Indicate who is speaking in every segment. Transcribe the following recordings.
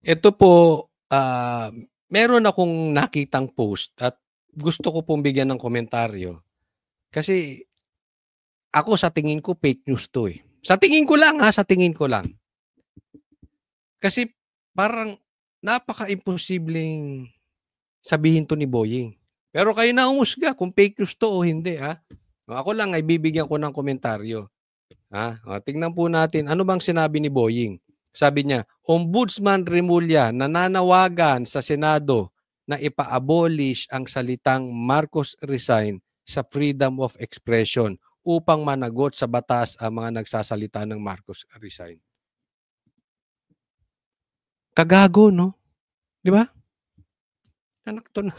Speaker 1: Ito po, meron akong nakitang post at gusto ko pong bigyan ng komentaryo. Kasi ako sa tingin ko fake news 'to, eh. Sa tingin ko lang, sa tingin ko lang. Kasi parang napaka-imposibleng sabihin 'to ni Boying. Pero kayo na humusga kung fake news 'to o hindi, Ako lang ay bibigyan ko ng komentaryo, tingnan po natin ano bang sinabi ni Boying. Sabi niya, Ombudsman Remulla nananawagan sa Senado na ipa-abolish ang salitang Marcos resign sa freedom of expression upang managot sa batas ang mga nagsasalita ng Marcos resign. Kagago, no? 'Di ba? Anak to na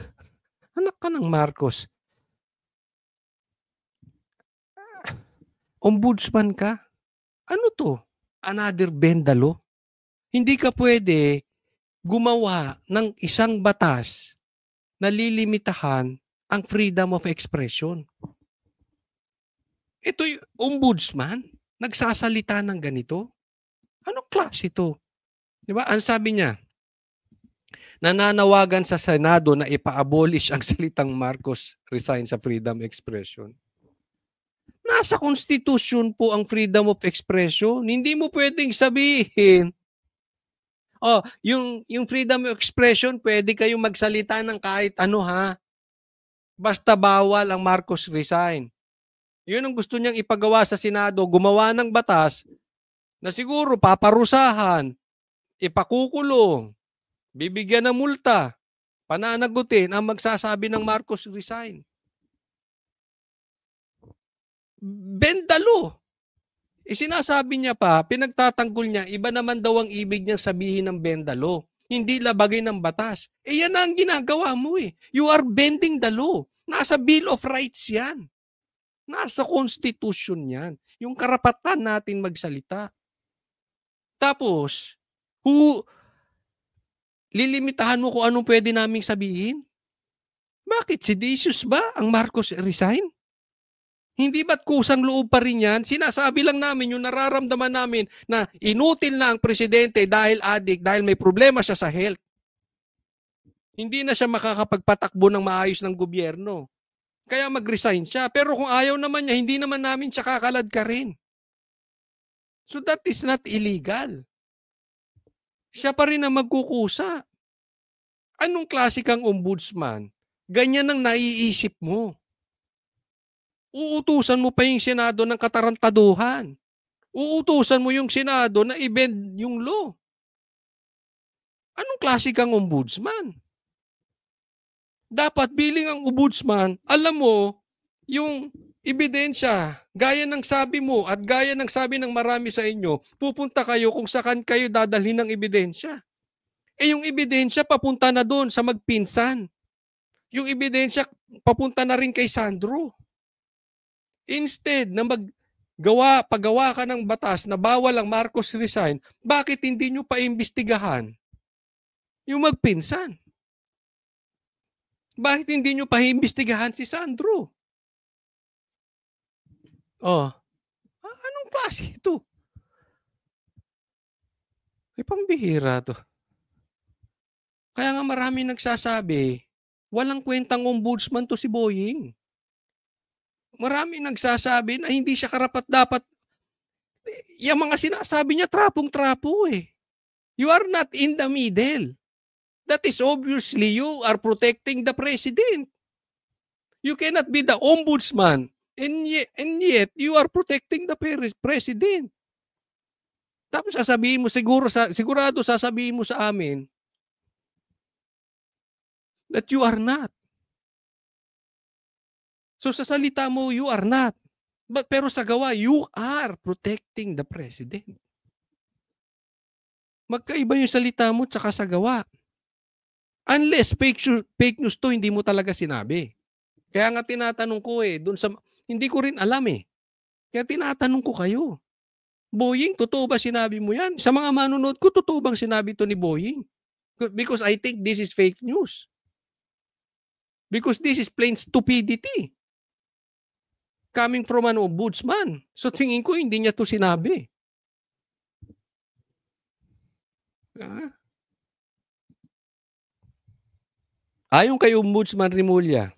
Speaker 1: anak ka ng Marcos. Ombudsman ka? Ano 'to? Another bendalo? Hindi ka puwede gumawa ng isang batas na lilimitahan ang freedom of expression. Ito'y ombudsman, nagsasalita ng ganito? Anong klase 'to? 'Di ba, ang sabi niya, nananawagan sa Senado na ipa-abolish ang salitang Marcos resign sa freedom expression. Nasa konstitusyon po ang freedom of expression. Hindi mo puwedeng sabihin, yung freedom of expression puwede kayong magsalita ng kahit ano, basta bawal ang Marcos resign. Yun ang gusto niyang ipagawa sa Senado, gumawa ng batas na siguro paparusahan, ipakukulong, bibigyan ng multa, pananagutin ang magsasabi ng Marcos resign. Bendalo. Sinasabi niya pa, pinagtatanggol niya, iba naman daw ang ibig niyang sabihin ng bendalo. Hindi labagay ng batas. Yan ang ginagawa mo eh. You are bending the law. Nasa Bill of Rights yan. Nasa Constitution yan. Yung karapatan natin magsalita. Tapos, lilimitahan mo kung anong pwede naming sabihin? Bakit? Seditious ba ang Marcos resign? Hindi ba't kusang loob pa rin yan? Sinasabi lang namin yung nararamdaman namin na inutil na ang presidente dahil addict, dahil may problema siya sa health. Hindi na siya makakapagpatakbo ng maayos ng gobyerno. Kaya mag-resign siya. Pero kung ayaw naman niya, hindi naman namin siya kakalad ka rin. So that is not illegal. Siya pa rin ang magkukusa. Anong klase kang ombudsman? Ganyan ang naiisip mo. Uutusan mo pa yung Senado ng katarantaduhan. Uutusan mo yung Senado na i-bend yung law. Anong klase kang ombudsman? Dapat bilang ang ombudsman, alam mo, yung ebidensya, gaya ng sabi mo at gaya ng sabi ng marami sa inyo, pupunta kayo kung saan kayo dadalhin ng ebidensya. Yung ebidensya papunta na doon sa magpinsan. Yung ebidensya papunta na rin kay Sandro. Instead na paggawa ka ng batas na bawal ang Marcos resign, bakit hindi nyo paimbestigahan yung magpinsan? Bakit hindi nyo paimbestigahan si Sandro? Anong klase ito? Pambihira to. Kaya nga marami nagsasabi, walang kwentang ombudsman to si Boying. Marami nagsasabi na hindi siya karapat-dapat. Yung mga sinasabi niya, trapong-trapo eh. You are not in the middle. That is obviously you are protecting the president. You cannot be the ombudsman and yet you are protecting the president. Tapos sasabihin mo, sigurado sasabihin mo sa amin that you are not. So sa salita mo, you are not. Pero sa gawa, you are protecting the president. Magkaiba yung salita mo tsaka sa gawa. Unless fake news to, hindi mo talaga sinabi. Kaya nga tinatanong ko hindi ko rin alam eh. Kaya tinatanong ko kayo. Boying, totoo ba sinabi mo yan? Sa mga manonood ko, totoo bang sinabi to ni Boying? Because I think this is fake news. Because this is plain stupidity. Coming from an ombudsman. So tingin ko, hindi niya to sinabi. Ayon kay Ombudsman Rimulya,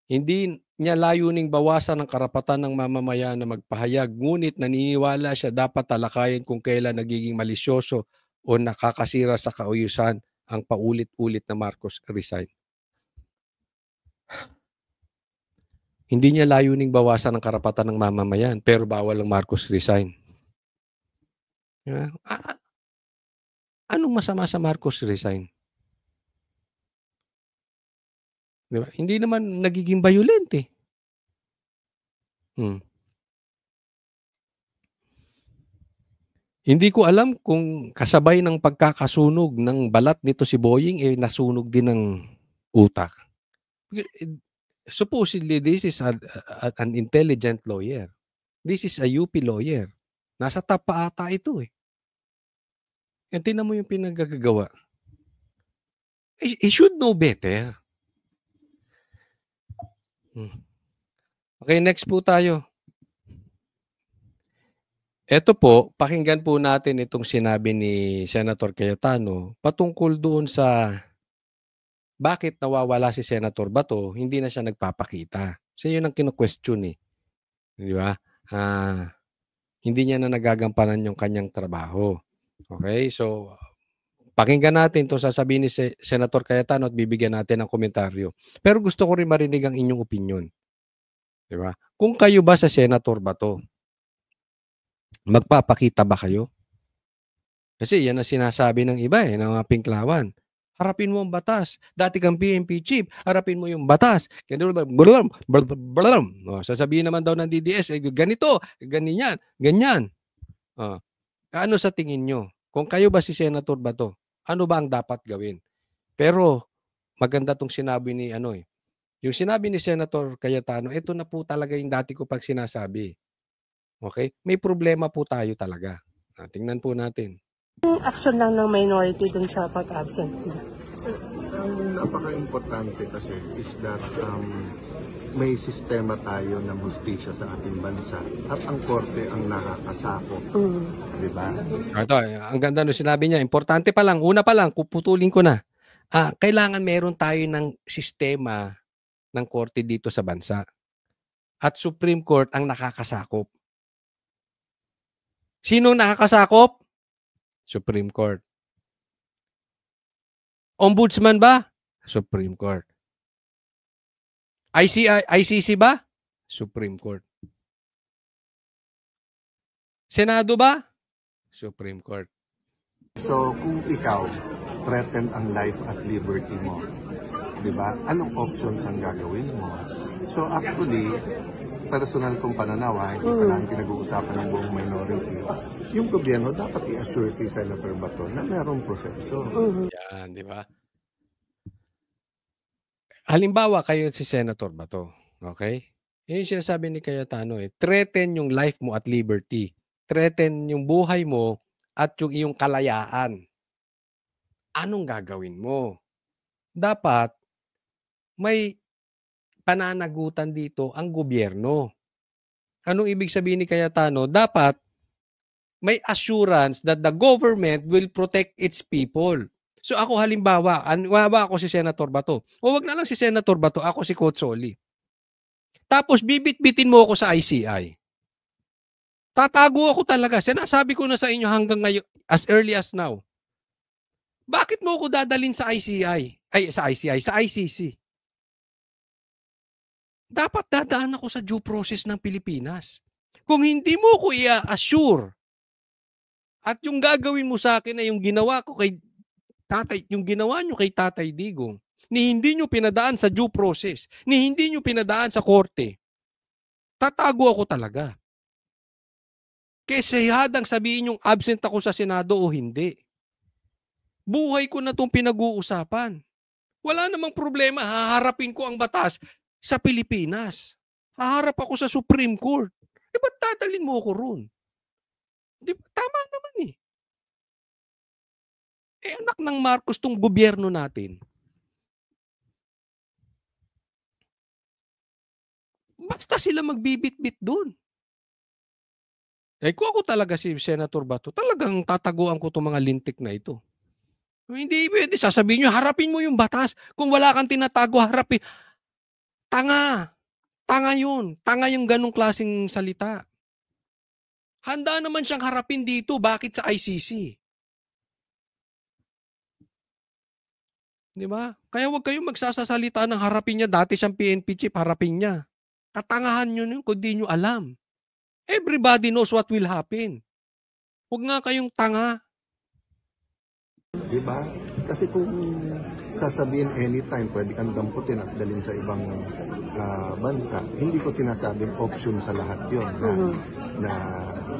Speaker 1: hindi niya layuning bawasan ang karapatan ng mamamayan na magpahayag, ngunit naniniwala siya dapat talakayin kung kailan nagiging malisyoso o nakakasira sa kauyusan ang paulit-ulit na Marcos resign. Hindi niya layuning bawasan ang karapatan ng mamamayan, pero bawal ang Marcos resign. Anong masama sa Marcos resign? Di ba? Hindi naman nagiging violent eh. Hindi ko alam kung kasabay ng pagkakasunog ng balat nito si Boying, eh, nasunog din ng utak. Supposedly, this is an intelligent lawyer. This is a UP lawyer. Nasa top pa ata ito eh. Tingnan mo yung pinagagagawa. He should know better. Okay, next po tayo. Ito po, pakinggan po natin itong sinabi ni Senator Cayetano patungkol doon sa bakit nawawala si Senator Bato, hindi na siya nagpapakita. Kasi yun ang kino-question eh. Di ba? Hindi niya na nagagampanan yung kanyang trabaho. Okay? So, pakinggan natin itong sasabihin ni Senator Cayetano at bibigyan natin ng komentaryo. Pero gusto ko rin marinig ang inyong opinion. Di ba? Kung kayo ba sa Senator Bato, magpapakita ba kayo? Kasi yan ang sinasabi ng iba eh, ng mga pinklawan. Harapin mo ang batas. Dati kang PNP chief, harapin mo yung batas. Sasabihin naman daw ng DDS, eh, ganito, ganyan, ganyan. Ano sa tingin nyo? Kung kayo ba si Senator Bato, ano ba ang dapat gawin? Pero maganda tong sinabi ni yung sinabi ni Senator Cayetano, ito na po talaga yung dati ko pag sinasabi. Okay? May problema po tayo talaga. Tingnan po natin.
Speaker 2: Yung action lang ng minority dun sa pag-absent.
Speaker 3: Ang napaka-importante kasi is that may sistema tayo ng hustisya sa ating bansa at ang korte ang nakakasakop. Di ba?
Speaker 1: Ito, ang ganda nung sinabi niya. Importante pa lang, una pa lang, puputulin ko na. Kailangan meron tayo ng sistema ng korte dito sa bansa. At Supreme Court ang nakakasakop. Sino nakakasakop? Supreme Court. Ombudsman ba? Supreme Court. ICC ba? Supreme Court. Senado ba? Supreme Court.
Speaker 3: So, kung ikaw, threaten ang life at liberty mo, di ba? Anong options ang gagawin mo? So, actually, personal kong pananaw, hindi pa lang pinag-uusapan ng buong minority, yung gobyerno dapat i-assure si Senator Bato na mayroong proseso.
Speaker 1: Yan, di ba? Halimbawa, kayo si Senator Bato, okay? Yun yung sinasabi ni Cayetano eh, threaten yung life mo at liberty. Threaten yung buhay mo at yung iyong kalayaan. Anong gagawin mo? Dapat may pananagutan dito ang gobyerno. Anong ibig sabihin ni Cayetano? Dapat may assurance that the government will protect its people. So ako halimbawa ako si Senator Bato. O wag na lang si Senator Bato, ako si Coach Soli. Tapos bibit-bitin mo ako sa ICI. Tatago ako talaga. Sinasabi ko na sa inyo hanggang ngayon, as early as now. Bakit mo ako dadalhin sa ICI? Sa ICC. Dapat dadaan ako sa due process ng Pilipinas. Kung hindi mo ko i-assure at yung gagawin mo sa akin ay yung ginawa ko kay Tatay, yung ginawa nyo kay Tatay Digong, ni hindi nyo pinadaan sa due process, ni hindi nyo pinadaan sa korte, tatago ako talaga. Kesa hadang sabihin yung absent ako sa Senado o hindi. Buhay ko na itong pinag-uusapan. Wala namang problema, haharapin ko ang batas sa Pilipinas. Haharap ako sa Supreme Court. Ba't dadalhin mo ako ron? Tama naman eh. Anak ng Marcos tong gobyerno natin. Basta sila magbibit-bit doon. Kung ako talaga si Senator Bato, talagang tataguan ko itong mga lintik na ito. Hindi pwede sasabihin nyo, harapin mo yung batas. Kung wala kang tinatago, harapin. Tanga. Tanga yun. Tanga yung ganong klaseng salita. Handa naman siyang harapin dito. Bakit sa ICC? Di ba? Kaya huwag kayong magsasasalita ng harapin niya. Dati siyang PNP chief, harapin niya. Katangahan nyo yun kung di nyo alam. Everybody knows what will happen. Huwag nga kayong tanga.
Speaker 3: Diba? Kasi kung sasabihin anytime, pwede kang damputin at dalhin sa ibang bansa, hindi ko sinasabing option sa lahat yun na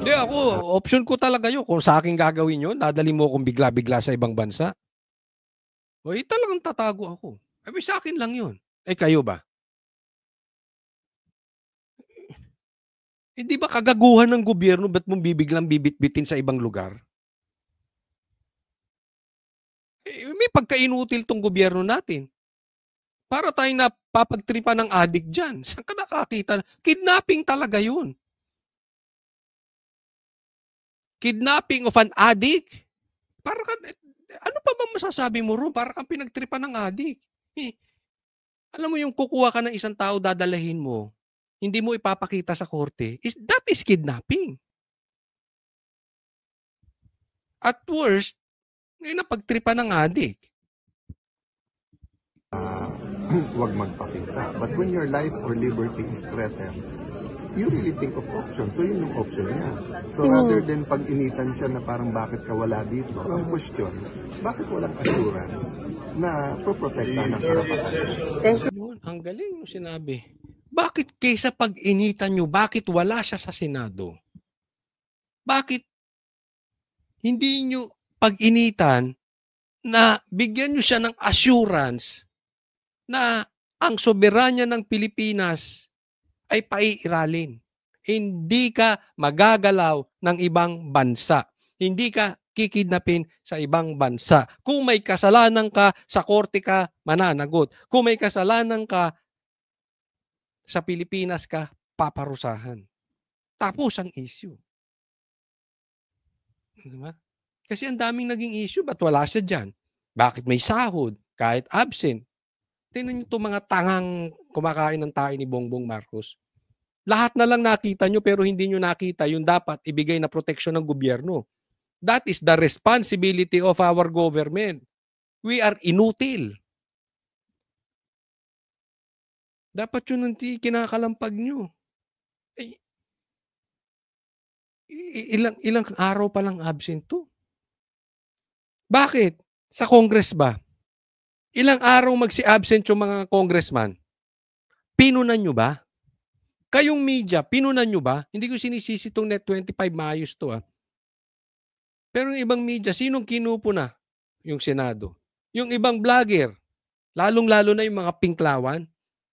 Speaker 1: Hindi ako, option ko talaga yun. Kung sa akin gagawin yun, dadali mo akong bigla-bigla sa ibang bansa. O, talagang tatago ako. Sa akin lang yun. Kayo ba? Hindi ba kagaguhan ng gobyerno, ba't mong bibiglang bibit-bitin sa ibang lugar? May pagka-inutil tong gobyerno natin. Para tayo napapagtripan ng adik dyan. Saan ka nakakita? Kidnapping talaga yun. Kidnapping of an addict? Para ka, ano pa ba masasabi mo ron? Para kang pinagtripan ng adik. Alam mo yung kukuha ka ng isang tao, dadalahin mo, hindi mo ipapakita sa korte, that is kidnapping. At worst, napagtripan ng adik.
Speaker 3: Huwag magpakita. But when your life or liberty is threatened, you really think of options. So yun yung option niya. So rather than pag-initan siya na parang bakit ka wala dito, ang question, bakit walang assurance na poprotektahan ng karapatan?
Speaker 1: Yun, ang galing mo sinabi. Bakit kaysa pag-initan nyo, bakit wala siya sa Senado? Bakit hindi nyo pag-initan na bigyan nyo siya ng assurance na ang soberanya ng Pilipinas ay paiiralin. Hindi ka magagalaw ng ibang bansa. Hindi ka kikidnapin sa ibang bansa. Kung may kasalanan ka, sa korte ka mananagot. Kung may kasalanan ka, sa Pilipinas ka paparusahan. Tapos ang issue. Diba? Kasi ang daming naging issue, ba't wala siya dyan? Bakit may sahod kahit absent? Tingnan niyo itong mga tangang kumakain ng tayo ni Bongbong Marcos. Lahat na lang nakita nyo pero hindi nyo nakita yung dapat ibigay na proteksyon ng gobyerno. That is the responsibility of our government. We are inutil. Dapat yun ang kinakalampag nyo. Ilang araw pa lang absent to. Bakit? Sa Congress ba? Ilang araw magsi-absent yung mga congressman? Pinunan nyo ba? Kayong media, pinunan nyo ba? Hindi ko sinisisi itong Net25, maayos to. Pero yung ibang media, sinong kinupo na? Yung Senado. Yung ibang vlogger, lalong-lalo na yung mga pinklawan,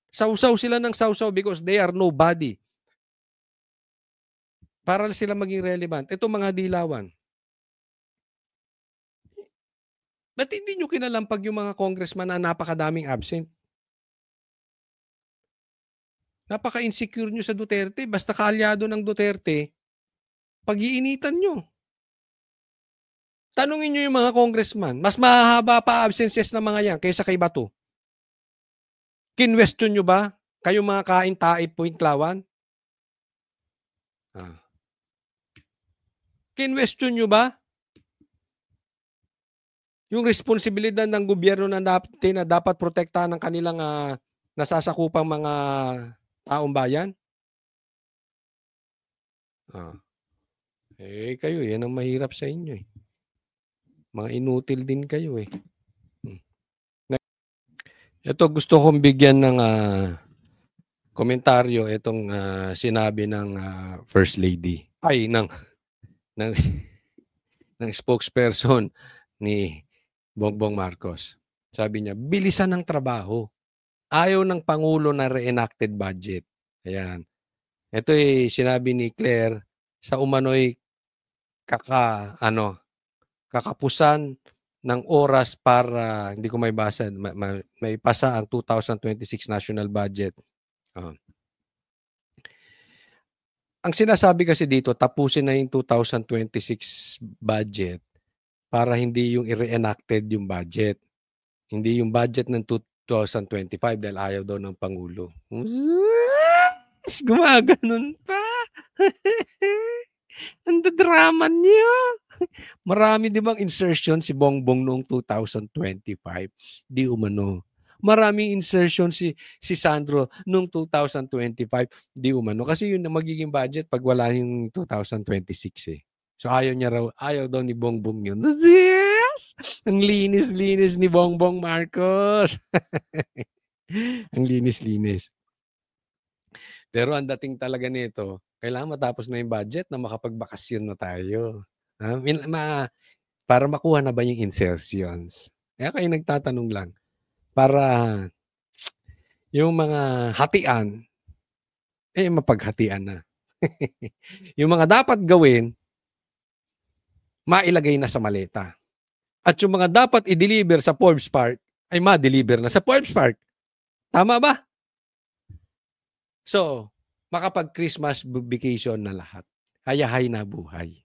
Speaker 1: sausaw sila ng sausaw because they are nobody. Para sila maging relevant. Ito mga dilawan. Ba't hindi nyo kinalampag yung mga congressman na napakadaming absent? Napaka-insecure nyo sa Duterte. Basta kaalyado ng Duterte, pag-iinitan nyo. Tanungin nyo yung mga congressman. Mas mahaba pa absences ng mga yan kaysa kay Bato. Kinwestiyon nyo ba? Kayong mga kain-taib Pinklawan? Kinwestiyon nyo ba? Yung responsibilidad ng gobyerno na dapat protektahan ng kanilang nasasakupang mga taong bayan? Kayo, yan ang mahirap sa inyo. Mga inutil din kayo. Ito gusto kong bigyan ng komentaryo itong sinabi ng First Lady. Ng spokesperson ni Bongbong Marcos. Sabi niya, bilisan ng trabaho. Ayaw ng Pangulo na reenacted budget. Ayan. Ito sinabi ni Claire sa umano'y kakapusan ng oras para, hindi ko may basa, may pasa ang 2026 national budget. Ang sinasabi kasi dito, tapusin na yung 2026 budget para hindi yung i-reenacted yung budget. Hindi yung budget ng 2025 dahil ayaw daw ng Pangulo. Gumaganon pa. Ang drama niya. Marami di bang insertion si Bongbong noong 2025? Di umano. Maraming insertion si Sandro noong 2025. Di umano. Kasi yun ang magiging budget pag wala yung 2026 eh. So ayaw daw ni Bongbong yun. Yes! Ang linis-linis ni Bongbong Marcos. Ang linis-linis. Pero ang dating talaga nito, kailangan matapos na yung budget na makapagbakasyon na tayo. Para makuha na ba yung insertions? Kaya kayo nagtatanong lang. Para yung mga hatian, mapaghatian na. Yung mga dapat gawin, mailagay na sa maleta. At yung mga dapat i-deliver sa Forbes Park, ay ma-deliver na sa Forbes Park. Tama ba? So, makapag-Christmas vacation na lahat. Hayahay na buhay.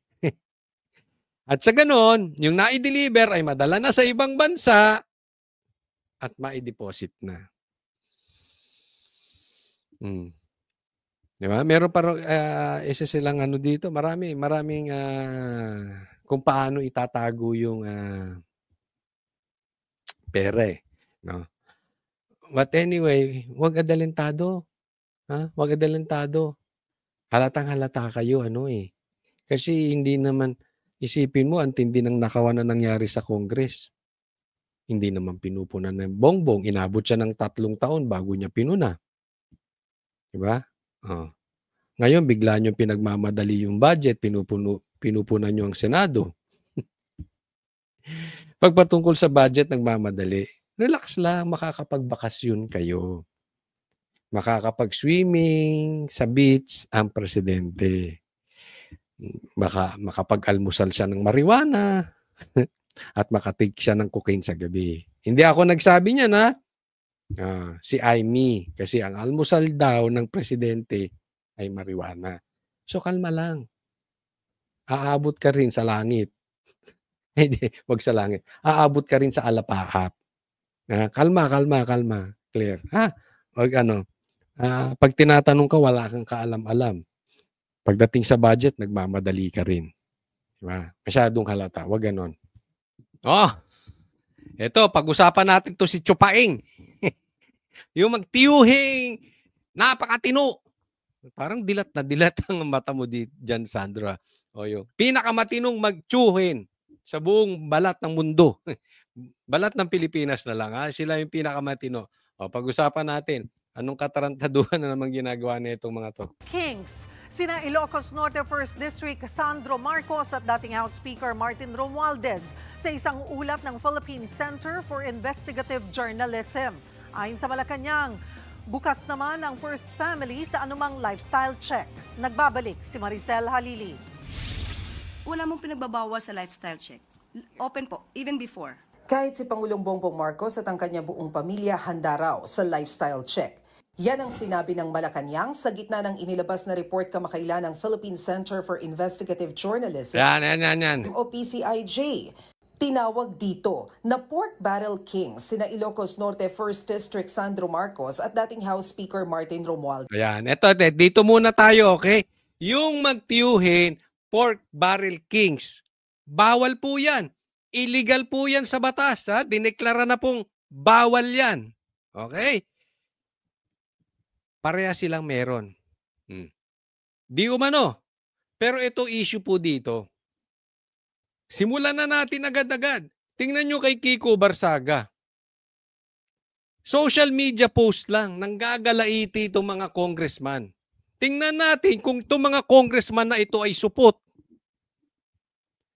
Speaker 1: At sa ganon, yung na-deliver ay madala na sa ibang bansa at ma-deposit na. Diba? Meron pa isa silang dito, maraming kung paano itatago yung pera eh. No? But anyway, huwag adalentado. Huwag adalentado. Halatang-halata kayo, Kasi hindi naman, isipin mo, ang tindi ng nakawan na nangyari sa Congress. Hindi naman pinupunan ng Bongbong. Inabot siya ng 3 taon bago niya pinuna. Diba? Ngayon, bigla nyo pinagmamadali yung budget, pinupunan nyo ang Senado. Pagpatungkol sa budget, nagmamadali. Relax lang, makakapagbakasyon kayo. Makakapag-swimming sa beach ang presidente. Makapag-almusal siya ng marijuana at makatake siya ng cocaine sa gabi. Hindi ako nagsabi niya na si Aimee kasi ang almusal daw ng presidente ay marijuana. So kalma lang. Aabot ka rin sa langit. Hindi, wag sa langit. Aabot ka rin sa alapahap. Kalma. Clear. Wag pag tinatanong ka, wala kang kaalam-alam. Pagdating sa budget, nagmamadali ka rin. Diba? Masyadong halata. Wag ganon. Eto, pag-usapan natin to si Chupaing. Yung magtiyuhing, napakatino. Parang dilat na dilat ang mata mo dyan, Sandra. Yung pinakamatinong magtiyuhin sa buong balat ng mundo. Balat ng Pilipinas na lang. Sila yung pinakamatino. Pag-usapan natin, anong katarantaduhan na naman ginagawa na itong mga to?
Speaker 4: Kings, sina Ilocos Norte 1st District Sandro Marcos at dating House Speaker Martin Romualdez sa isang ulat ng Philippine Center for Investigative Journalism. Ayon sa Malacanang, bukas naman ang First Family sa anumang lifestyle check. Nagbabalik si Maricel Halili.
Speaker 5: Wala mong pinagbabawa sa lifestyle check. Open po, even before.
Speaker 6: Kahit si Pangulong Bongbong Marcos at ang kanyang buong pamilya handa raw sa lifestyle check. Yan ang sinabi ng Malacanang sa gitna ng inilabas na report kamakailan ng Philippine Center for Investigative Journalism
Speaker 1: Yan.
Speaker 6: o PCIJ. Tinawag dito na pork barrel king sina Ilocos Norte 1st District Sandro Marcos at dating House Speaker Martin Romualdez.
Speaker 1: Ayan, eto, dito muna tayo, okay? Yung magtiyuhin, pork barrel kings, bawal po yan. Illegal po yan sa batas. Dineklara na pong bawal yan. Okay? Pareha silang meron. Di umano. Pero ito issue po dito. Simulan na natin agad-agad. Tingnan nyo kay Kiko Barsaga. Social media post lang. Nanggagalaiti itong mga congressman. Tingnan natin kung itong mga congressman na ito ay supot.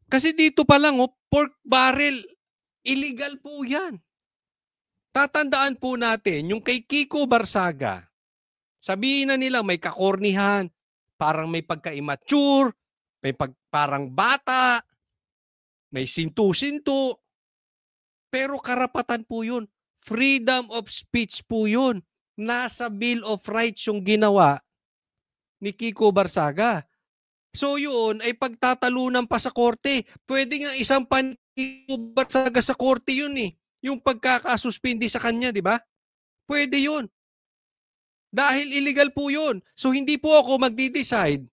Speaker 1: Kasi dito pa lang, pork barrel, illegal po yan. Tatandaan po natin, yung kay Kiko Barsaga, sabihin na nila may kakornihan, parang may pagka-immature, may parang bata, may sintu-sintu. Pero karapatan po yun. Freedom of speech po yun. Nasa Bill of Rights yung ginawa ni Kiko Barsaga. So yun ay pagtatalunan pa sa korte. Pwede nga isang Barsaga sa korte yun eh. Yung pagkakasuspindi sa kanya, di ba? Pwede yun. Dahil illegal po yun. So hindi po ako magdi-decide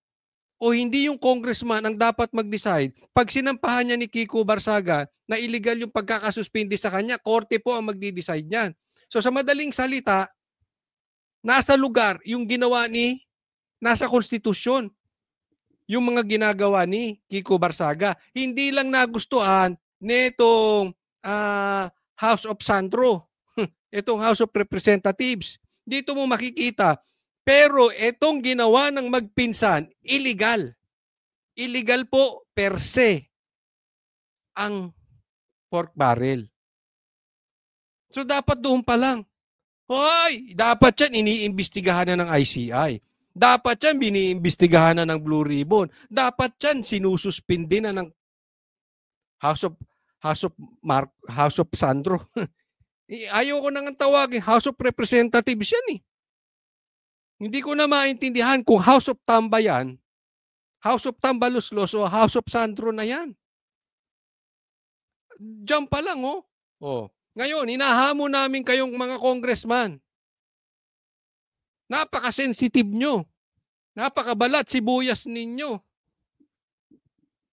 Speaker 1: o hindi yung congressman ang dapat mag-decide. Pag sinampahan niya ni Kiko Barsaga na illegal yung pagkakasuspindi sa kanya, korte po ang magdi-decide niyan. So sa madaling salita, nasa lugar yung ginawa nasa konstitusyon. Yung mga ginagawa ni Kiko Barsaga. Hindi lang nagustuhan nitong House of Sandro. Itong House of Representatives. Dito mo makikita. Pero itong ginawa ng magpinsan, illegal. Illegal po per se ang pork barrel. So dapat doon pa lang. Hoy, dapat yan iniimbestigahan na ng ICI. Dapat yan biniimbestigahan na ng Blue Ribbon. Dapat yan sinususpindi na ng House of Sandro. Ayaw ko nang tawagin House of Representatives yan eh. Hindi ko na maintindihan kung House of Tamba yan, House of Tambaluslos o House of Sandro na yan. Diyan pa lang oh. Ngayon, hinahamon namin kayong mga congressman. Napaka-sensitive nyo. Napakabalat sibuyas ninyo.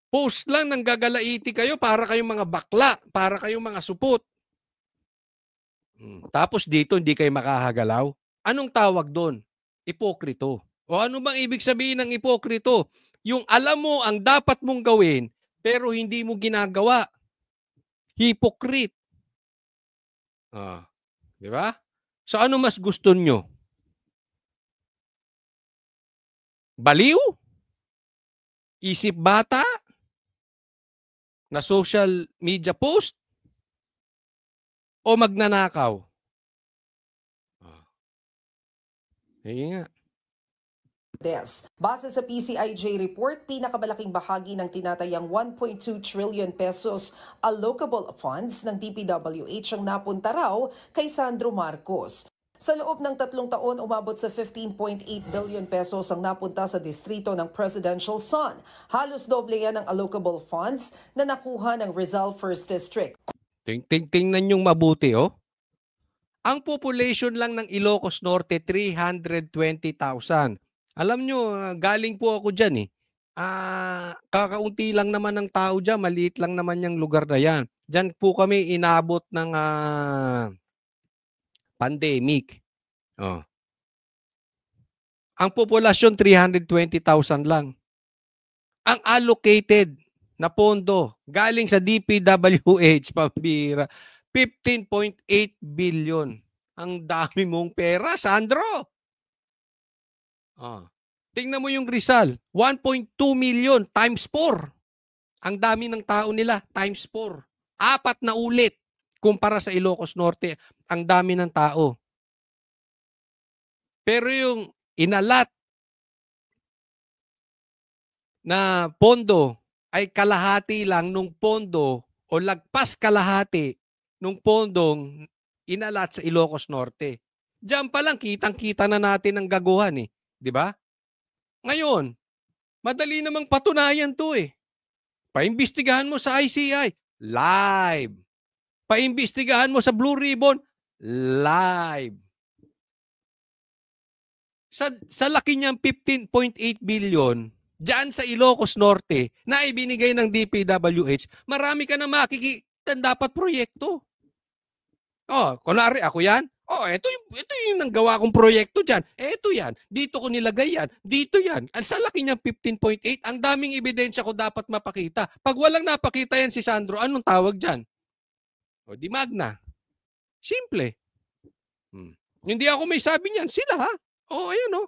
Speaker 1: Post lang nang gagalaiti kayo para kayong mga bakla, para kayong mga supot. Tapos dito hindi kayo makahagalaw. Anong tawag doon? Ipokrito. O ano bang ibig sabihin ng ipokrito? Yung alam mo ang dapat mong gawin, pero hindi mo ginagawa. Hypocrite. Di ba? So ano mas gusto nyo? Baliw? Isip bata? Na social media post? O magnanakaw? nga.
Speaker 6: Base sa PCIJ report, pinakamalaking bahagi ng tinatayang 1.2 trillion pesos allocable funds ng DPWH ang napunta raw kay Sandro Marcos. Sa loob ng 3 taon, umabot sa 15.8 billion pesos ang napunta sa distrito ng Presidential Son. Halos doble yan ang allocable funds na nakuha ng Rizal 1st District.
Speaker 1: Tingnan yung mabuti, oh. Ang population lang ng Ilocos Norte, 320,000. Alam nyo, galing po ako dyan eh. Kakaunti lang naman ng tao dyan, maliit lang naman yung lugar na yan. Dyan po kami inabot ng pandemic. Ang populasyon, 320,000 lang. Ang allocated na pondo galing sa DPWH, pambira, 15.8 billion. Ang dami mong pera, Sandro. Tingnan mo yung Rizal, 1.2 million times 4. Ang dami ng tao nila, times 4. 4 na ulit kumpara sa Ilocos Norte. Ang dami ng tao. Pero yung inalat na pondo ay kalahati lang nung pondo o lagpas kalahati nung pondong inalat sa Ilocos Norte. Diyan pa lang kitang-kita na natin ang gaguhan eh. 'Di ba? Ngayon, madali namang patunayan 'to eh. Paimbestigahan mo sa ICI, live. Paimbestigahan mo sa Blue Ribbon, live. Sa laki niyang 15.8 billion, diyan sa Ilocos Norte na ibinigay ng DPWH, marami ka na makikita dapat proyekto. Kunwari ako yan. Ito yung nanggawa kong proyekto dyan. Ito yan. Dito ko nilagay yan. Dito yan. Sa laki niyang 15.8, ang daming ebidensya ko dapat mapakita. Pag walang napakita yan si Sandro, anong tawag dyan? Di magna. Simple. Hindi ako may sabi niyan. Sila ha? Ayan o.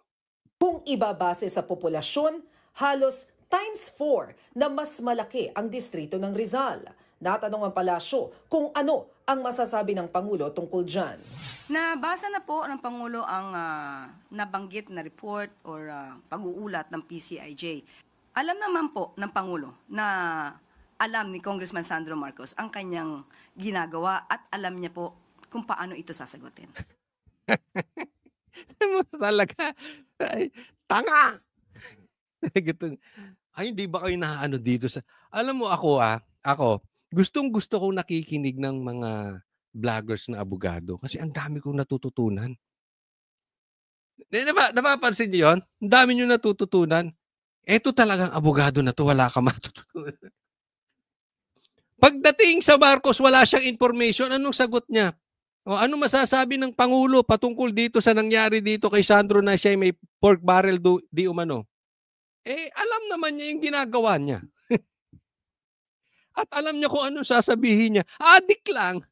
Speaker 6: Kung ibabase sa populasyon, halos times 4 na mas malaki ang distrito ng Rizal. Natanong ang palasyo kung ano ang masasabi ng Pangulo tungkol dyan.
Speaker 5: Nabasa na po ng Pangulo ang nabanggit na report or pag-uulat ng PCIJ. Alam naman po ng Pangulo na alam ni Congressman Sandro Marcos ang kanyang ginagawa at alam niya po kung paano ito sasagutin.
Speaker 1: Talaga. Ay, tanga! Ay, hindi ba kayo naano dito sa... Alam mo ako, Gustong-gusto kong nakikinig ng mga vloggers na abogado kasi ang dami kong natututunan. Napapansin niyo 'yon? Ang dami niyong natututunan. Eto talagang abogado na 'to, wala kang matututunan. Pagdating sa Marcos, wala siyang information. Anong sagot niya? O ano masasabi ng Pangulo patungkol dito sa nangyari dito kay Sandro na siya may pork barrel di umano? Alam naman niya yung ginagawa niya. At alam niya kung anong sasabihin niya. Adik lang.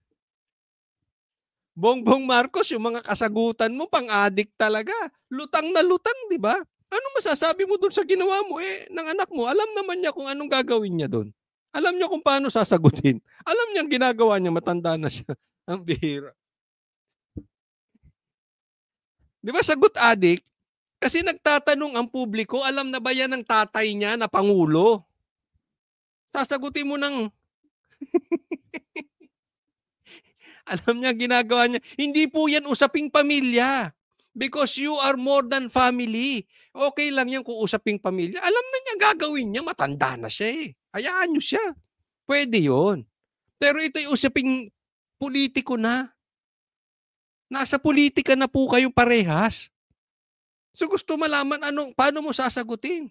Speaker 1: Bongbong Marcos, yung mga kasagutan mo, pang-adik talaga. Lutang na lutang, di ba? Ano masasabi mo doon sa ginawa mo? Ng anak mo, alam naman niya kung anong gagawin niya doon. Alam niya kung paano sasagutin. Alam niya ang ginagawa niya, matanda na siya. Ang bihira. Di ba sagot adik? Kasi nagtatanong ang publiko, alam na ba yan ng tatay niya na Pangulo? Sasagutin mo ng... alam niya ginagawa niya. Hindi po yan usaping pamilya. Because you are more than family. Okay lang yan kung usaping pamilya. Alam na niya gagawin niya. Matanda na siya eh. Hayaan niyo siya. Pwede yun. Pero ito'y usaping politiko na. Nasa politika na po kayong parehas. So gusto malaman paano mo sasagutin.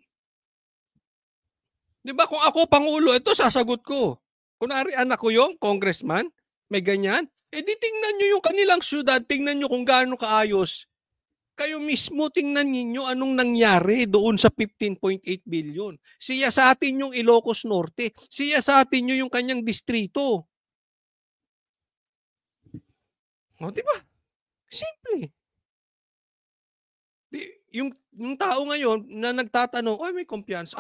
Speaker 1: Di ba kung ako Pangulo, ito sasagot ko. Kunwari anak ko yung congressman, may ganyan. Di tingnan nyo yung kanilang syudad, tingnan nyo kung gaano kaayos. Kayo mismo tingnan ninyo anong nangyari doon sa 15.8 billion. Siya sa atin yung Ilocos Norte. Siya sa atin yung kanyang distrito. O, di ba? Simple. Yung tao ngayon na nagtatanong, may kumpiyansa.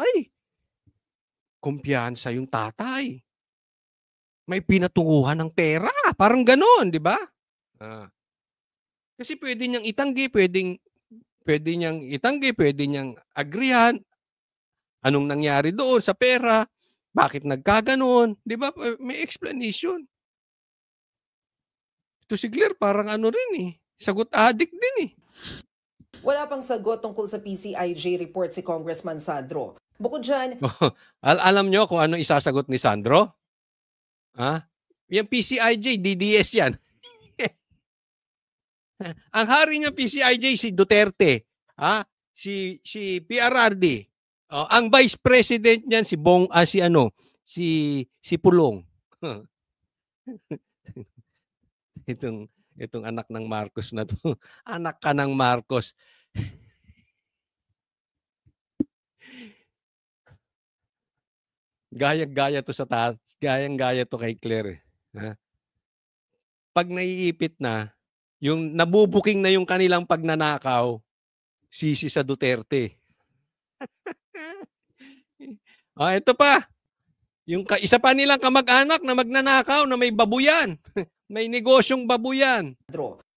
Speaker 1: Kumpiyansa yung tatay. May pinatunguhan ng pera. Parang gano'n, di ba? Kasi pwede niyang itanggi, pwede niyang itanggi, pwede niyang agrihan. Anong nangyari doon sa pera? Bakit nagkaganon? Di ba? May explanation. Ito si Claire, parang rin eh. Sagot addict din eh.
Speaker 6: Wala pang sagot tungkol sa PCIJ report si Congressman Sandro. Bukod dyan,
Speaker 1: alam nyo kung ano isasagot ni Sandro? Yung PCIJ, DDS yan. Ang hari ng PCIJ si Duterte, si PRRD. Ang vice president niyan si Pulong. Itong anak ng Marcos na to. Anak ka ng Marcos. Gayang-gaya to gayang-gaya to kay Claire. Pag naiipit na, yung nabubuking na yung kanilang pagnanakaw, sisi sa Duterte. Ito pa. Yung isa pa nilang kamag-anak na magnanakaw na may babuyan. May negosyong babuyan.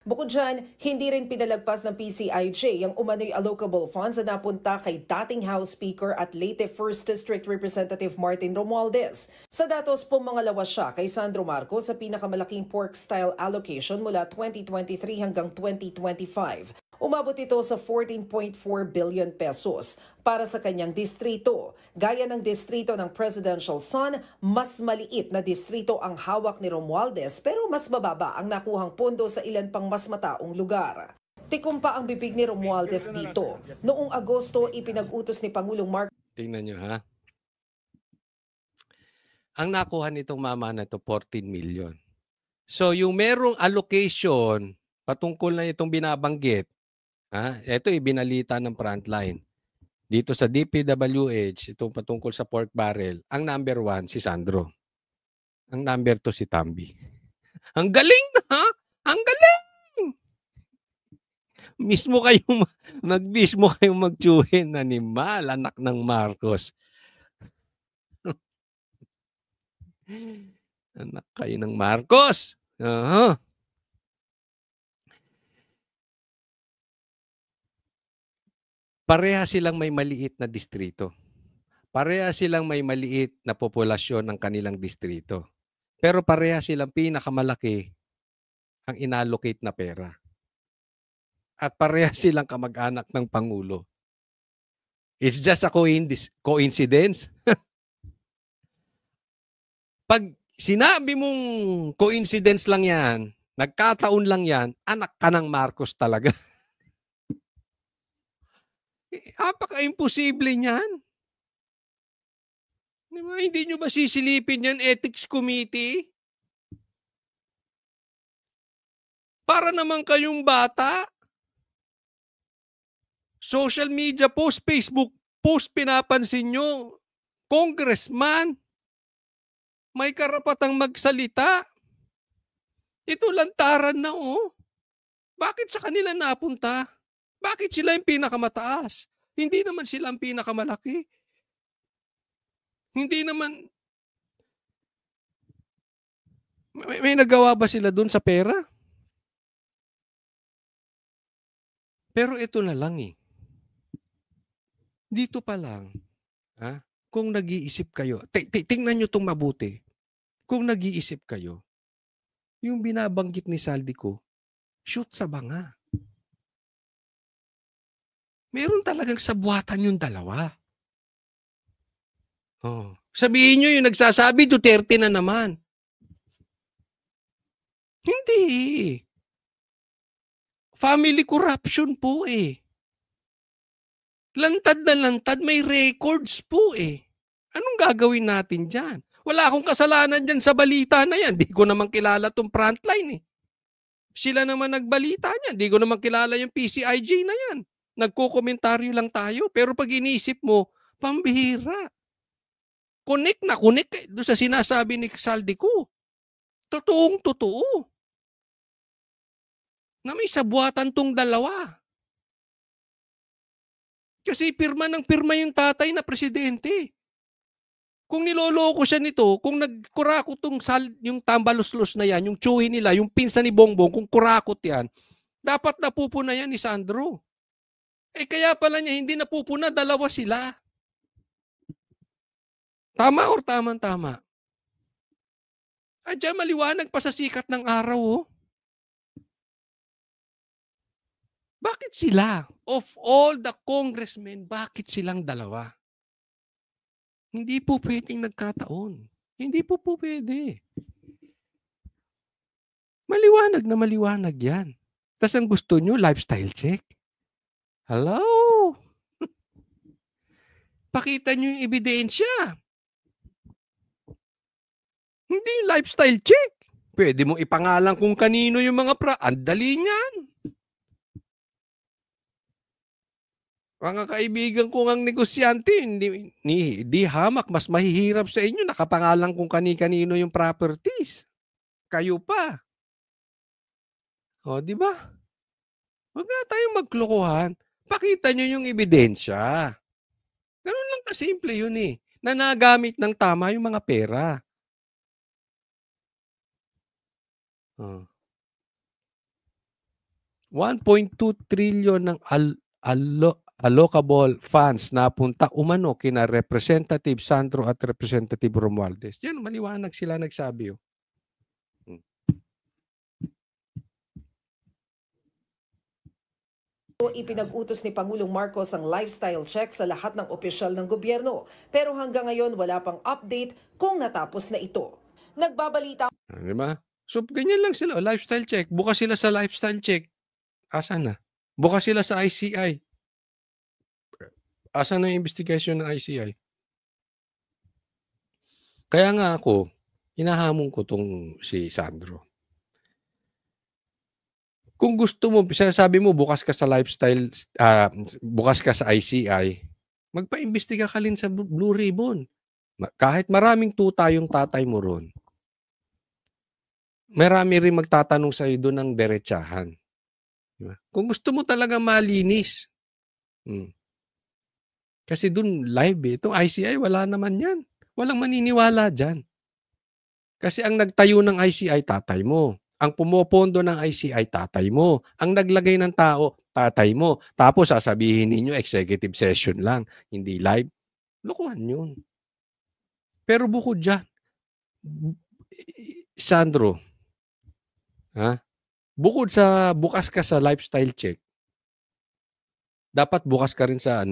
Speaker 6: Bukod dyan, hindi rin pinalagpas ng PCIJ ang umano'y allocable funds na napunta kay dating House Speaker at Leyte 1st District Representative Martin Romualdez. Sa datos po mga lawas siya kay Sandro Marcos sa pinakamalaking pork-style allocation mula 2023 hanggang 2025. Umabot ito sa 14.4 billion pesos para sa kanyang distrito. Gaya ng distrito ng presidential son, mas maliit na distrito ang hawak ni Romualdez pero mas mababa ang nakuhang pondo sa ilan pang mas mataong lugar. Tikumpa ang bibig ni Romualdez dito. Noong Agosto, ipinag-utos ni Pangulong Marcos.
Speaker 1: Tingnan nyo ha. Ang nakuha nitong mama na to 14 million. So yung merong allocation patungkol na itong binabanggit, ito ibinalita ng Frontline. Dito sa DPWH, itong patungkol sa pork barrel, ang number 1 si Sandro. Ang number 2 si Tambi. Ang galing na, ha? Ang galing! Mismo kayong magtsuhin, animal, anak ng Marcos. Anak kayo ng Marcos. Pareha silang may maliit na distrito. Pareha silang may maliit na populasyon ng kanilang distrito. Pero pareha silang pinakamalaki ang inallocate na pera. At pareha silang kamag-anak ng Pangulo. It's just a coincidence. Pag sinabi mong coincidence lang yan, nagkataon lang yan, anak ka ng Marcos talaga. Apaka-imposible niyan. Diba? Hindi nyo ba sisilipin yan, ethics committee? Para naman kayong bata. Social media post, Facebook post, pinapansin nyo. Congressman, may karapatang magsalita. Ito lantaran na Bakit sa kanila napunta? Bakit sila yung pinakamataas? Hindi naman sila ang pinakamalaki. Hindi naman, may nagawa ba sila dun sa pera? Pero ito na lang Dito pa lang, kung nag-iisip kayo, tingnan nyo itong mabuti. Kung nag-iisip kayo, yung binabanggit ni Saldico, shoot sa banga. Meron talagang sabuatan yung dalawa. Sabihin nyo yung nagsasabi, Duterte na naman. Hindi. Family corruption po Lantad na lantad, may records po Anong gagawin natin dyan? Wala akong kasalanan dyan sa balita na yan. Di ko naman kilala tong frontline Sila naman nagbalita niyan. Di ko naman kilala yung PCIJ na yan. Nagko-komentaryo lang tayo. Pero pag inisip mo, pambihira. Connect doon sa sinasabi ni Saldico. Totoong totoo. Na may sabuatan tong dalawa. Kasi pirma yung tatay na presidente. Kung niloloko siya nito, kung nagkurakot yung tambaluslos na yan, yung tsuhi nila, yung pinsan ni Bongbong, kung kurakot yan, dapat napupuna yan ni Sandro. Kaya pala niya hindi napupuna, dalawa sila. Tama or tama? Diyan maliwanag pa sa sikat ng araw Bakit sila? Of all the congressmen, bakit silang dalawa? Hindi po pwedeng nagkataon. Hindi po pwede. Maliwanag na maliwanag yan. Tapos ang gusto nyo, lifestyle check. Hello? Pakita nyo yung ebidensya. Hindi yung lifestyle check. Pwede mo ipangalan kung kanino yung mga Andali niyan. Mga kaibigan ko ang negosyante, hindi hamak, mas mahihirap sa inyo, nakapangalan kung kani-kanino yung properties. Kayo pa. Di ba? Huwag nga tayong maglokohan. Pakita nyo yung ebidensya. Ganun lang kasimple yun na nagamit ng tama yung mga pera. 1.2 trillion ng allocable funds napunta umano kina Representative Sandro at Representative Romualdez. Yan, maliwanag sila nagsabi.
Speaker 6: Ipinag-utos ni Pangulong Marcos ang lifestyle check sa lahat ng opisyal ng gobyerno. Pero hanggang ngayon wala pang update kung natapos na ito. Nagbabalita.
Speaker 1: Diba? So, ganyan lang sila. Lifestyle check. Bukas sila sa lifestyle check. Asan na? Bukas sila sa ICI. Asan na yung investigation ng ICI? Kaya nga ako, hinahamon ko tong si Sandro. Kung gusto mo, sinasabi mo, bukas ka sa lifestyle, bukas ka sa ICI, magpa-imbestiga ka rin sa Blue Ribbon. Kahit maraming tuta yung tatay mo ron, marami rin magtatanong sa iyo doon ng derechahan. Diba? Kung gusto mo talaga malinis, kasi doon live itong ICI, wala naman yan. Walang maniniwala dyan. Kasi ang nagtayo ng ICI, tatay mo. Ang pumopondo ng ICI, tatay mo. Ang naglagay ng tao, tatay mo. Tapos sasabihin ninyo, executive session lang, hindi live. Lokohan yun. Pero bukod dyan, Sandro, bukod sa bukas ka sa lifestyle check, dapat bukas ka rin sa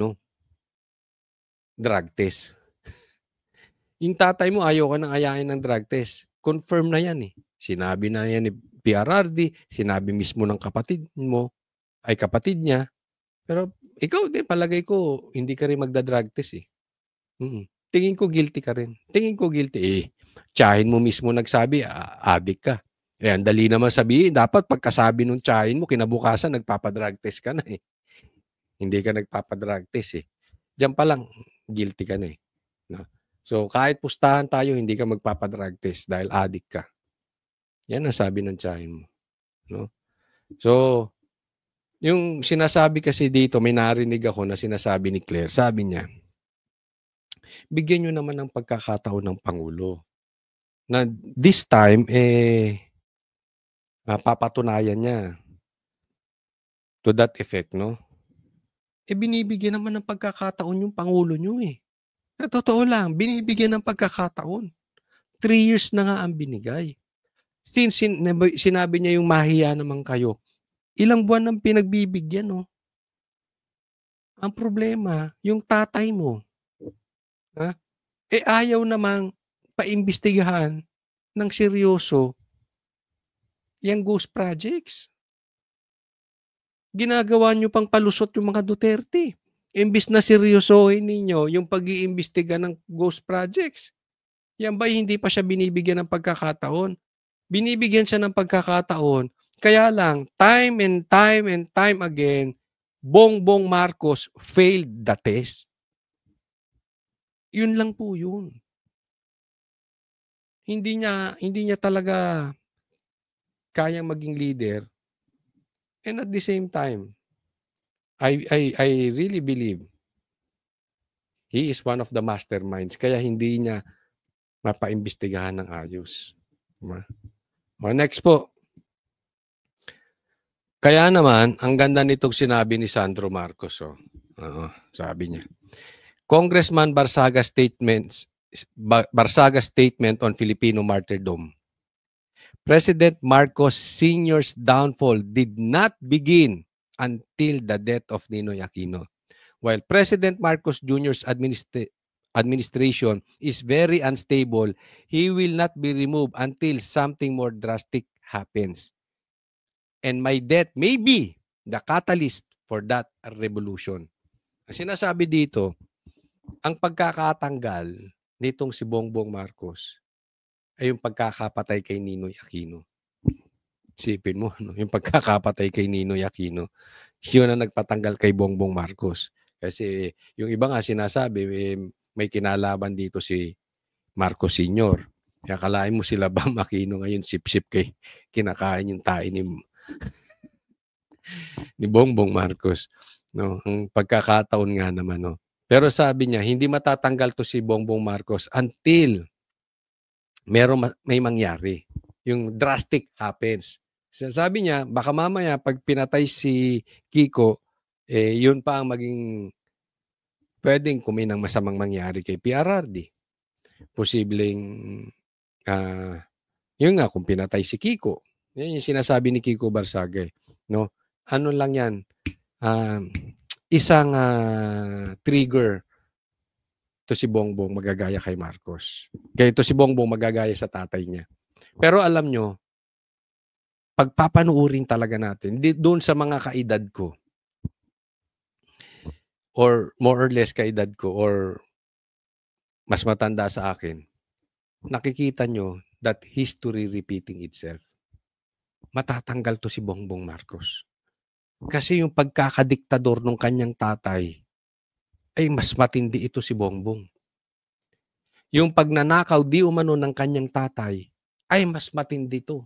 Speaker 1: drug test. Yung tatay mo, ayaw ka nang ayain ng drug test. confirm na yan eh. Sinabi na yan ni PRRD, sinabi mismo ng kapatid niya. Pero ikaw din, palagay ko, hindi ka rin magda-drug test eh. Tingin ko guilty ka rin. Tingin ko guilty eh. Tiyahin mo mismo nagsabi, addict ka. Eh, ang dali naman sabihin, dapat pagkasabi nung tiyahin mo, kinabukasan, nagpapadrug test ka na eh. Hindi ka nagpapadrug test eh. Diyan pa lang, guilty ka na eh. No? So, kahit pustahan tayo, hindi ka magpapadrug test dahil addict ka. Yan ang sabi ng tiyahin mo. No? So, yung sinasabi kasi dito, may narinig ako na sinasabi ni Claire, sabi niya, bigyan nyo naman ng pagkakataon ng Pangulo. Na this time, papatunayan niya. To that effect, no? Binibigyan naman ng pagkakataon yung Pangulo nyo eh. Sa totoo lang, binibigyan ng pagkakataon. 3 years na nga ang binigay. Since sinabi niya yung mahiya naman kayo, ilang buwan ang pinagbibigyan, no? Ang problema, yung tatay mo, ayaw namang paimbestigahan ng seryoso yung ghost projects. Ginagawa nyo pang palusot yung mga Duterte. Imbis na seryosohin ninyo yung pag-iimbestiga ng ghost projects. Yan ba hindi pa siya binibigyan ng pagkakataon? Binibigyan siya ng pagkakataon. Kaya lang, time and time again, Bongbong Marcos failed the test. Yun lang po yun. Hindi niya talaga kayang maging leader. And at the same time, I really believe he is one of the masterminds. Kaya hindi niya mapaimbestigahan ng ayos. Next po. Kaya naman, ang ganda nitong sinabi ni Sandro Marcos. Sabi niya, Congressman Barsaga statement on Filipino martyrdom. President Marcos Sr.'s downfall did not begin until the death of Ninoy Aquino. While President Marcos Jr.'s administration is very unstable, he will not be removed until something more drastic happens. And my death may be the catalyst for that revolution. Ang sinasabi dito, ang pagkakatanggal nitong si Bongbong Marcos ay yung pagkakapatay kay Ninoy Aquino. Isipin mo, no? Yung pagkakapatay kay Ninoy Aquino, siya na nagpatanggal kay Bongbong Marcos. Kasi yung iba nga sinasabi, may kinalaban dito si Marcos Sr. Kaya kalain mo sila Bam Aquino ngayon, sip-sip kay kinakain yung tae ni Bongbong Marcos. No? Ang pagkakataon nga naman. No? Pero sabi niya, hindi matatanggal to si Bongbong Marcos until may mangyari. Yung drastic happens. Sabi niya, baka mamaya pag pinatay si Kiko, yun pa ang maging pwedeng kuminang masamang mangyari kay PRRD. Posibleng, yun nga, kung pinatay si Kiko. Yan yung sinasabi ni Kiko Barsaga. No? Ano lang yan? Isang trigger to si Bongbong magagaya kay Marcos. Kaya ito si Bongbong magagaya sa tatay niya. Pero alam nyo, pagpapanuurin talaga natin, doon sa mga kaedad ko, or more or less kaedad ko, or mas matanda sa akin, nakikita nyo that history repeating itself. Matatanggal to si Bongbong Marcos. Kasi yung pagkakadiktador ng kanyang tatay, ay mas matindi ito si Bongbong. Yung pagnanakaw di umano ng kanyang tatay, ay mas matindi ito.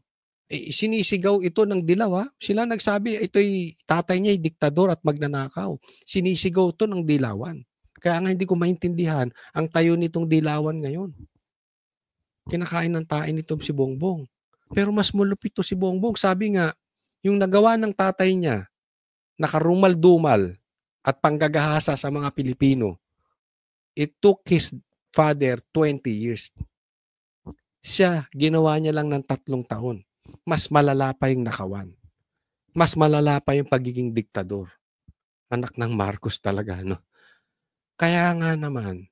Speaker 1: Sinisigaw ito ng dilaw, ha? Sila nagsabi, ito'y tatay niya ay diktador at magnanakaw. Sinisigaw ito ng dilawan. Kaya nga hindi ko maintindihan ang tayo nitong dilawan ngayon. Kinakain ng tae nito si Bongbong. Pero mas malupit to si Bongbong. Sabi nga, yung nagawa ng tatay niya, nakarumal-dumal at panggagahasa sa mga Pilipino, it took his father 20 years. Siya, ginawa niya lang ng 3 taon. Mas malala pa yung nakawan. Mas malala pa yung pagiging diktador. Anak ng Marcos talaga, no? Kaya nga naman,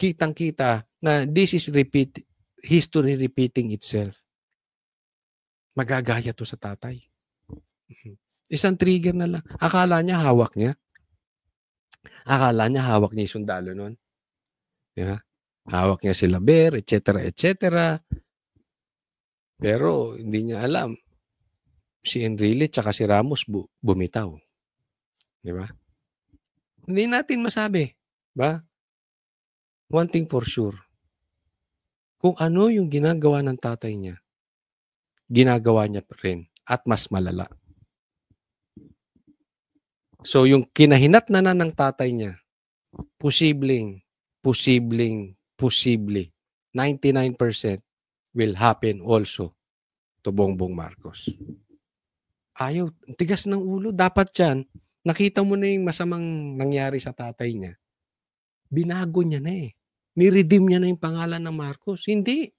Speaker 1: kitang-kita na this is history repeating itself. Magagaya to sa tatay. Isang trigger na lang. Akala niya hawak niya. Akala niya hawak niya yung sundalo nun. Yeah. Hawak niya sila Bear, etc. etc. Pero hindi niya alam. Si Enrile tsaka si Ramos bumitaw. Di ba? Hindi natin masabi. Ba? One thing for sure. Kung ano yung ginagawa ng tatay niya, ginagawa niya pa rin at mas malala. So yung kinahinatnanan ng tatay niya, posible, 99% will happen also to Bongbong Marcos. Ayaw, tigas ng ulo. Dapat yan, nakita mo na yung masamang nangyari sa tatay niya. Binago niya na eh. Niredeem niya na yung pangalan ng Marcos. Hindi.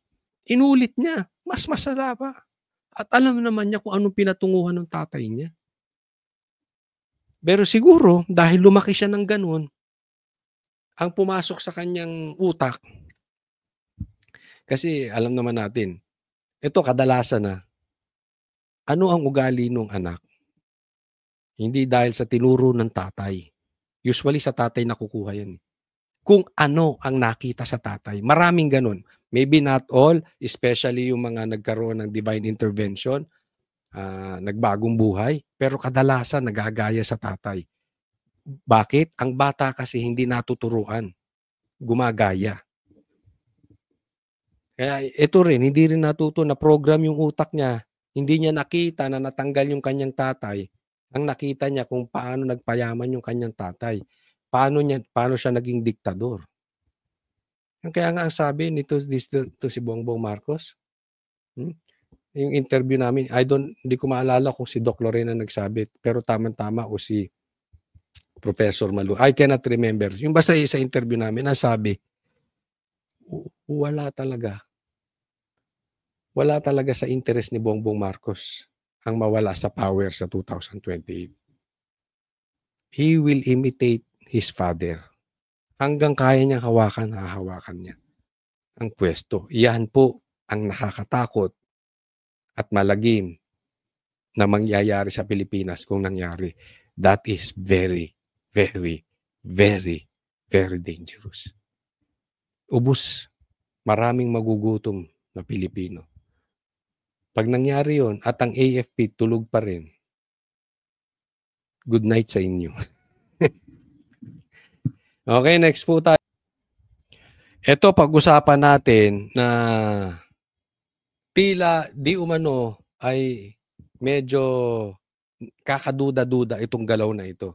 Speaker 1: Inulit niya. Mas masala pa. At alam naman niya kung anong pinatunguhan ng tatay niya. Pero siguro, dahil lumaki siya ng ganun, ang pumasok sa kanyang utak, kasi alam naman natin, ito kadalasan na, ano ang ugali ng anak? Hindi dahil sa tinuro ng tatay. Usually sa tatay nakukuha yan. Kung ano ang nakita sa tatay. Maraming ganun. Maybe not all, especially yung mga nagkaroon ng divine intervention, nagbagong buhay, pero kadalasan nagagaya sa tatay. Bakit? Ang bata kasi hindi natuturuan. Gumagaya. Kaya ito rin, hindi rin natuto na program yung utak niya. Hindi niya nakita na natanggal yung kanyang tatay. Ang nakita niya kung paano nagpayaman yung kanyang tatay. Paano siya naging diktador. Kaya nga ang sabi nito si Bongbong Marcos, yung interview namin, hindi ko maalala kung si Doc Lorena nagsabi, pero tama-tama o si Professor Malu. I cannot remember. Yung basta sa interview namin, nasabi, wala talaga sa interest ni Bongbong Marcos ang mawala sa power sa 2028. He will imitate his father. Hanggang kaya niyang hahawakan niya ang pwesto. Iyan po ang nakakatakot at malagim na mangyayari sa Pilipinas kung nangyari. That is very, very, very, very dangerous. Ubus. Maraming magugutom na Pilipino. Pag nangyari yon at ang AFP tulog pa rin, good night sa inyo. Okay, next po tayo. Ito, pag-usapan natin na tila di umano ay medyo kakaduda-duda itong galaw na ito.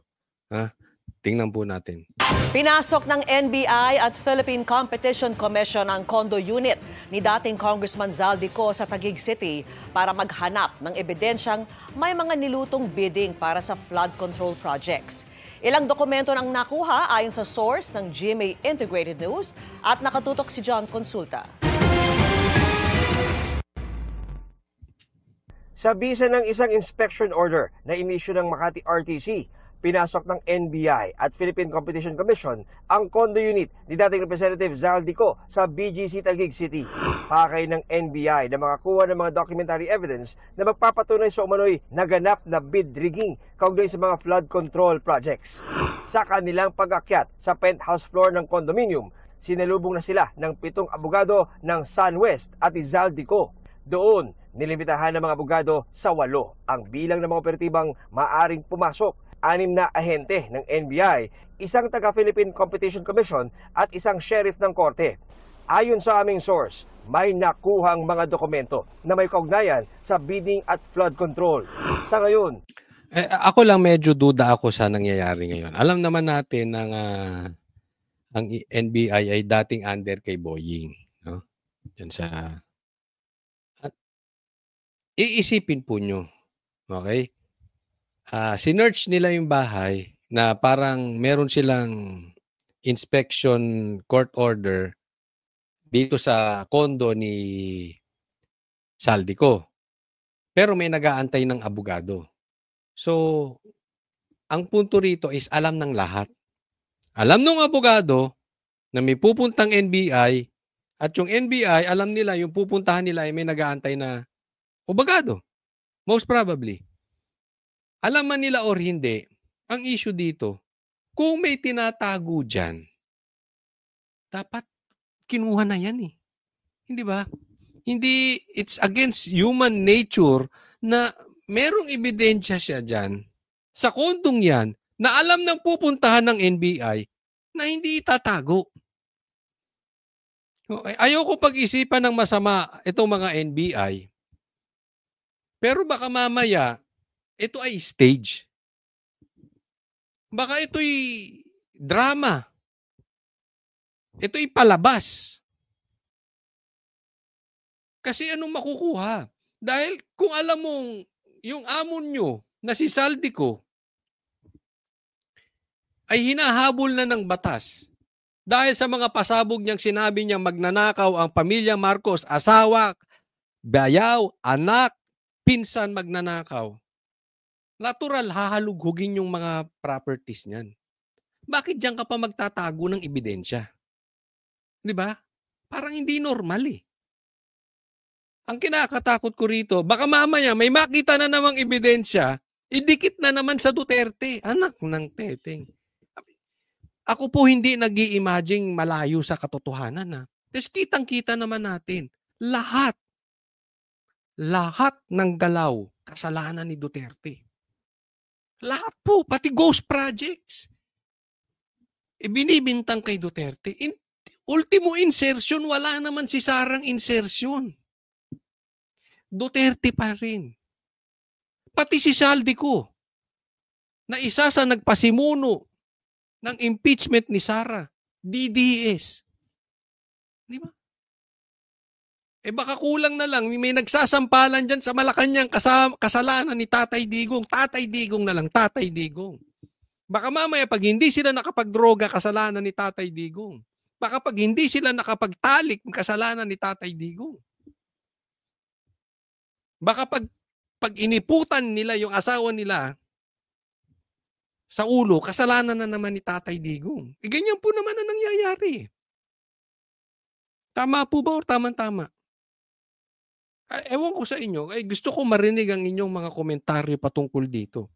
Speaker 1: Tingnan po natin.
Speaker 7: Pinasok ng NBI at Philippine Competition Commission ang condo unit ni dating Congressman Zaldico sa Taguig City para maghanap ng ebidensyang may mga nilutong bidding para sa flood control projects. Ilang dokumento nang nakuha ayon sa source ng GMA Integrated News at nakatutok si John Consulta.
Speaker 8: Sa bisa ng isang inspection order na inisyu ng Makati RTC, pinasok ng NBI at Philippine Competition Commission ang condo unit ni dating Representative Zaldico sa BGC Taguig City. Pakay ng NBI na makakuha ng mga documentary evidence na magpapatunay sa umano'y naganap na bid rigging kaugnay sa mga flood control projects. Sa kanilang pag-akyat sa penthouse floor ng condominium, sinalubong na sila ng 7 abogado ng SunWest at Zaldico. Doon, nilimitahan ng mga abogado sa 8 ang bilang ng mga operatibang maaring pumasok. 6 na ahente ng NBI, isang taga-Philippine Competition Commission at isang sheriff ng korte. Ayon sa aming source, may nakuhang mga dokumento na may kaugnayan sa bidding at flood control. Sa ngayon,
Speaker 1: ako lang medyo duda ako sa nangyayari ngayon. Alam naman natin ng ang NBI ay dating under kay Boying, no? Yan sa at iisipin po nyo, okay? Sinearch nila yung bahay na parang meron silang inspection court order dito sa condo ni Zaldico. Pero may nag-aantay ng abogado. So, ang punto rito is alam ng lahat. Alam ng abogado na may pupuntang NBI At yung NBI, alam nila yung pupuntahan nila ay may nag-aantay na abogado. Most probably. Alam man nila or hindi, ang issue dito, kung may tinatago dyan, dapat kinuha na yan eh. Hindi ba? Hindi, it's against human nature na merong ebidensya siya dyan sa kondong yan na alam ng pupuntahan ng NBI na hindi itatago. Ayoko pag-isipan ng masama itong mga NBI. Pero baka mamaya, ito ay stage. Baka ito'y drama. Ito'y palabas. Kasi anong makukuha? Dahil kung alam mong yung amon nyo na si Zaldico ay hinahabol na ng batas dahil sa mga pasabog niyang sinabi niyang magnanakaw ang pamilya Marcos, asawa, bayaw, anak, pinsan magnanakaw. Natural, hahalughugin yung mga properties niyan. Bakit diyan ka pa magtatago ng ebidensya? Di ba? Parang hindi normal eh. Ang kinakatakot ko rito, baka mamaya may makita na namang ebidensya, idikit na naman sa Duterte. Anak ng teteng. Ako po hindi nag-i-imagine malayo sa katotohanan na. Tapos kitang-kita naman natin, lahat ng galaw, kasalanan ni Duterte. Lahat po, pati ghost projects. Binibintang kay Duterte. Ultimo insertion, wala naman si Sarang insertion. Duterte pa rin. Pati si Zaldico, na isa sa nagpasimuno ng impeachment ni Sara, DDS. Di ba? Baka kulang na lang, may nagsasampalan dyan sa Malacanang kasalanan ni Tatay Digong. Tatay Digong na lang, Tatay Digong. Baka mamaya pag hindi sila nakapagdroga, kasalanan ni Tatay Digong. Baka pag hindi sila nakapagtalik, kasalanan ni Tatay Digong. Baka pag iniputan nila yung asawa nila sa ulo, kasalanan na naman ni Tatay Digong. Ganyan po naman ang nangyayari. Tama po ba o tama-tama? Ewan ko sa inyo, gusto ko marinig ang inyong mga komentaryo patungkol dito.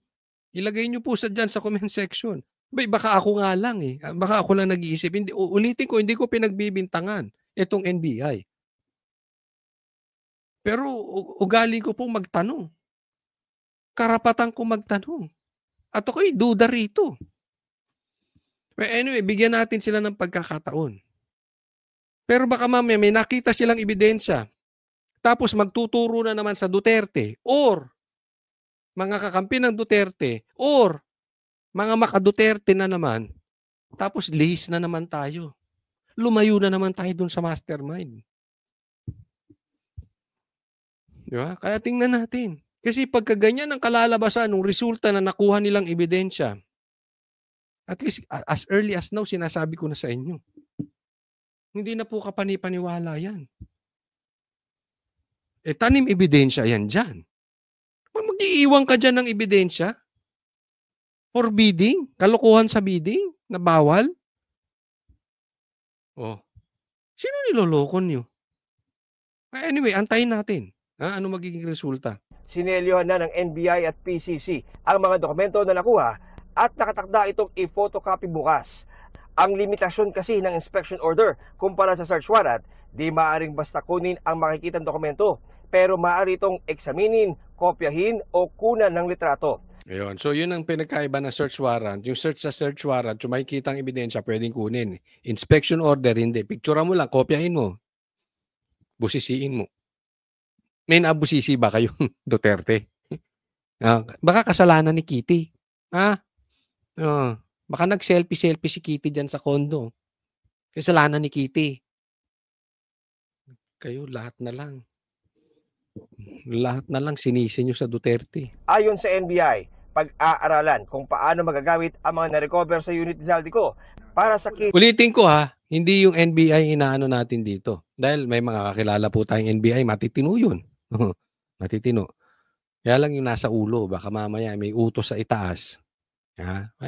Speaker 1: Ilagay nyo po dyan sa comment section. Baka ako nga lang eh. Baka ako lang nag-iisip. Ulitin ko, hindi ko pinagbibintangan itong NBI. Pero ugali ko po magtanong. Karapatan ko magtanong. At ako'y duda rito. But anyway, bigyan natin sila ng pagkakataon. Pero baka mamaya may nakita silang ebidensya. Tapos magtuturo na naman sa Duterte or mga kakampi ng Duterte or mga maka-Duterte na naman. Tapos lihis na naman tayo. Lumayo na naman tayo dun sa mastermind. Di ba? Kaya tingnan natin. Kasi pagkaganyan ang kalalabasan ng resulta na nakuha nilang ebidensya, at least as early as now, sinasabi ko na sa inyo. Hindi na po kapanipaniwala yan. Tanim ebidensya yan dyan. Mag-iiwan ka dyan ng ebidensya? For bidding? Kalokohan sa bidding? Na bawal? Oh. Sino niloloko nyo? Anyway, antayin natin. Ano magiging resulta?
Speaker 8: Sinelyohan na ng NBI at PCC ang mga dokumento na nakuha at nakatakda itong i-photocopy bukas. Ang limitasyon kasi ng inspection order kumpara sa search warrant, di maaaring basta kunin ang makikitang dokumento, pero maaari itong eksaminin, kopyahin o kunan ng litrato.
Speaker 1: Ayun. So yun ang pinagkaiba ng search warrant. Yung search sa search warrant, yung makikita ang ebidensya, pwedeng kunin. Inspection order, hindi. Picture mo lang, kopyahin mo. Busisiin mo. May naabusisi ba kayong Duterte? Baka kasalanan ni Kitty. Baka nag-selfie-selfie si Kitty dyan sa kondo. Kasalanan ni Kitty. Kayo, lahat na lang. Lahat na lang sinisi nyo sa Duterte.
Speaker 8: Ayon sa NBI, pag-aaralan kung paano magagamit ang mga na-recover sa unit ni Zaldico para sa
Speaker 1: Ulitin ko hindi yung NBI inaano natin dito. Dahil may mga kakilala po tayong NBI, matitino yun. Matitino. Kaya lang yung nasa ulo, baka mamaya may utos sa itaas.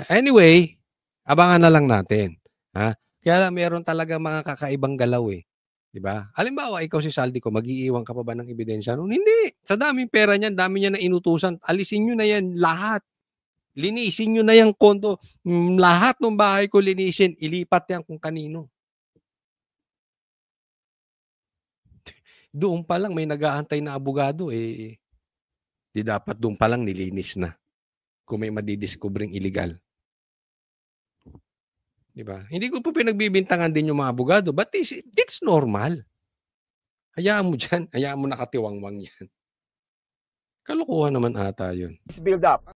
Speaker 1: Anyway, abangan na lang natin. Kaya lang meron talaga mga kakaibang galaw eh. 'Di ba? Halimbawa, ikaw si Saldico, mag-iiwan ka pa ba ng ebidensya nun? Hindi. Sa daming pera niyan, dami niya na inutusan. Alisin niyo na yan lahat. Linisin niyo na yang kondo. Lahat ng bahay ko linisin. Ilipat yan kung kanino. Doon pa lang may nag-aantay na abogado, di dapat doon pa lang nilinis na. Kung may madidiscovering illegal. 'Di ba? Hindi ko po pinagbibintangan din yung mga abogado, but it's normal. Hayaan mo diyan, hayaan mo nakatiwangwang 'yan. Kalokohan naman ata 'yun.
Speaker 8: Build up